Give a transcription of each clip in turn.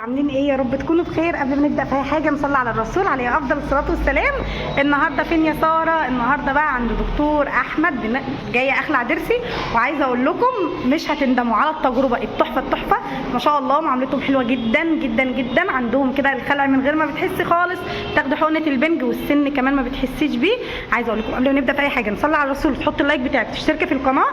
عاملين ايه؟ يا رب تكونوا بخير. قبل ما نبدا في اي حاجه نصلي على الرسول عليه افضل الصلاه والسلام. النهارده فين يا ساره؟ النهارده بقى عند دكتور احمد، جايه اخلع ضرسي، وعايزه اقول لكم مش هتندموا على التجربه. التحفه ما شاء الله، معاملتهم حلوه جدا جدا جدا. عندهم كده الخلع من غير ما بتحسي خالص، تاخدي حقنه البنج والسن كمان ما بتحسيش بيه. عايزه اقول لكم قبل ما نبدا في اي حاجه نصلي على الرسول، تحط اللايك بتاعك، تشتركي في القناه.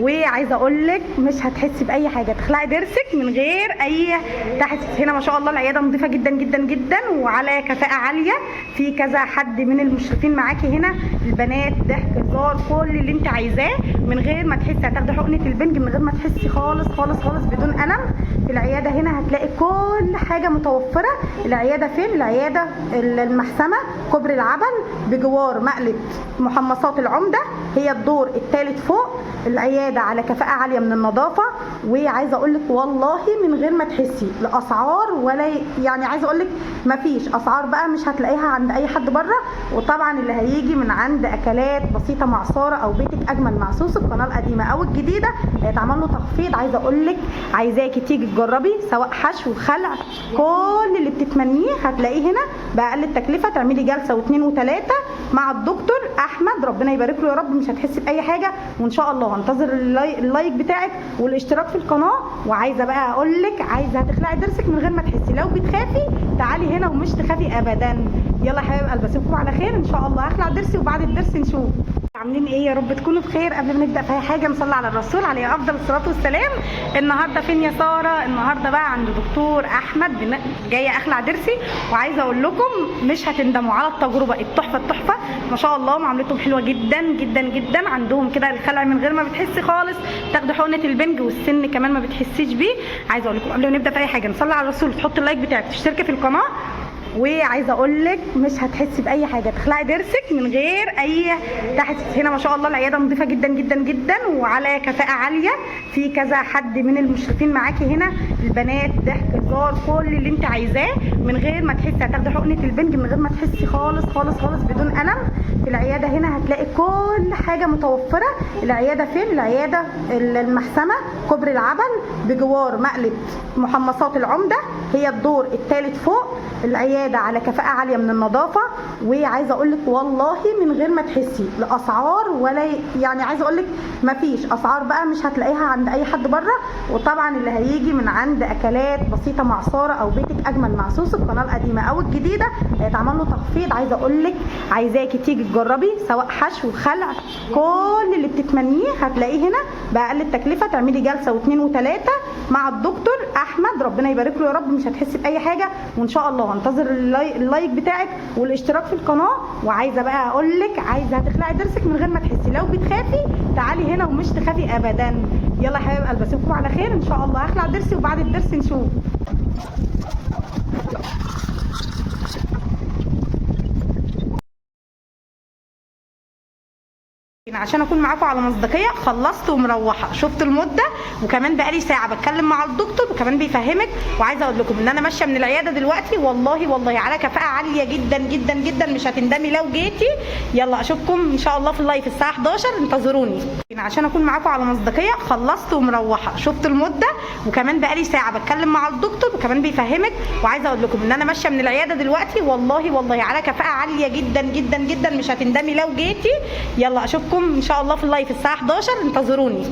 وعايزه اقول لك مش هتحسي باي حاجه، تخلعي ضرسك من غير اي تحسس. هنا ما شاء الله العياده نظيفه جدا جدا جدا وعلى كفاءه عاليه. في كذا حد من المشرفين معاكي هنا، البنات ضحك هزار كل اللي انت عايزاه من غير ما تحسي. هتاخدي حقنه البنج من غير ما تحسي خالص خالص خالص، بدون الم. في العياده هنا هتلاقي كل حاجه متوفره. العياده فين؟ العياده المحسمه كوبري العبل بجوار مقله محمصات العمده، هي الدور الثالث فوق. العياده على كفاءه عاليه من النظافه. وعايزه اقول لك والله من غير ما تحسي الاسعار، ولا يعني عايزه اقول لك ما فيش اسعار بقى مش هتلاقيها عند اي حد بره. وطبعا اللي هيجي من عند اكلات بسيطه مع ساره او بيتك اجمل مع سوس، القناه القديمه او الجديده، هيتعمل له تخفيض. عايزه اقول لك عايزاكي تيجي تجربي، سواء حشو خلع، كل اللي بتتمنيه هتلاقيه هنا باقل التكلفه. تعملي جلسه واثنين وثلاثه مع الدكتور احمد، ربنا يبارك له يا رب. مش هتحسي باي حاجه، وان شاء الله هنتظر اللايك بتاعك والاشتراك في القناه. وعايزه بقى اقول لك، عايزه هتخلعي ضرسك من غير ما تحسي. لو بتخافي تعالي هنا ومش تخافي ابدا. يلا يا حبايب قلبي، اشوفكم على خير ان شاء الله. هخلع ضرسي وبعد الضرس نشوف. عاملين ايه؟ يا رب تكونوا بخير. قبل ما نبدا في اي حاجه نصلي على الرسول عليه افضل الصلاه والسلام. النهارده فين يا ساره؟ النهارده بقى عند دكتور احمد، جايه اخلع ضرسي، وعايزه اقول لكم مش هتندموا على التجربه. التحفه ما شاء الله، معاملتهم حلوه جدا جدا جدا. عندهم كده الخلع من غير ما بتحسي خالص، تاخدي حقنه البنج والسن كمان ما بتحسيش بيه. عايزه اقول لكم قبل ما نبدا في اي حاجه نصلي على الرسول، تحط اللايك بتاعك، تشتركي في القناه. وعايزه اقول لك مش هتحسي باي حاجه، تخلعي ضرسك من غير اي تحسس. هنا ما شاء الله العياده نظيفه جدا جدا جدا وعلى كفاءه عاليه. في كذا حد من المشرفين معاكي هنا، البنات ضحك هزار كل اللي انت عايزاه من غير ما تحسي. هتاخدي حقنه البنج من غير ما تحسي خالص خالص خالص، بدون الم. في العياده هنا هتلاقي كل حاجه متوفره. العياده فين؟ العياده المحسمه كوبري العبل بجوار مقله محمصات العمده، هي الدور الثالث فوق. العياده على كفاءه عاليه من النظافه. وعايزه اقول لك والله من غير ما تحسي الاسعار، ولا يعني عايزه اقول لك ما فيش اسعار بقى مش هتلاقيها عند اي حد بره. وطبعا اللي هيجي من عند اكلات بسيطه مع ساره او بيتك اجمل مع سوس، القناه القديمه او الجديده، هيتعمل له تخفيض. عايزه اقول لك عايزاكي تيجي تجربي، سواء حشو خلع، كل اللي بتتمنيه هتلاقيه هنا باقل التكلفه. تعملي جلسه واثنين وثلاثه مع الدكتور احمد، ربنا يبارك له يا رب. مش هتحسي باي حاجه، وان شاء الله هنتظر اللايك بتاعك والاشتراك في القناه. وعايزه بقى اقول لك عايزه هتخلعي ضرسك من غير ما تحسي. لو بتخافي تعالي هنا ومش تخافي ابدا. يلا يا حبايب قلبي، اشوفكم على خير ان شاء الله. هخلع ضرسي وبعد الضرس نشوف. عشان اكون معاكم على مصداقيه، خلصت ومروحه، شفت المده، وكمان بقالي ساعه بتكلم مع الدكتور وكمان بيفهمك. وعايزه اقول لكم ان انا ماشيه من العياده دلوقتي، والله على كفاءه عاليه جدا جدا جدا. مش هتندمي لو جيتي. يلا اشوفكم ان شاء الله في اللايف الساعه 11، انتظروني. عشان اكون معاكم على مصداقيه، خلصت ومروحه، شفت المده، وكمان بقالي ساعه بتكلم مع الدكتور وكمان بيفهمك. وعايزه اقول لكم ان انا ماشيه من العياده دلوقتي، والله على كفاءه عاليه جدا جدا جدا. مش هتندمي لو جيتي. يلا اشوفكم ان شاء الله في اللايف الساعه 11، انتظروني.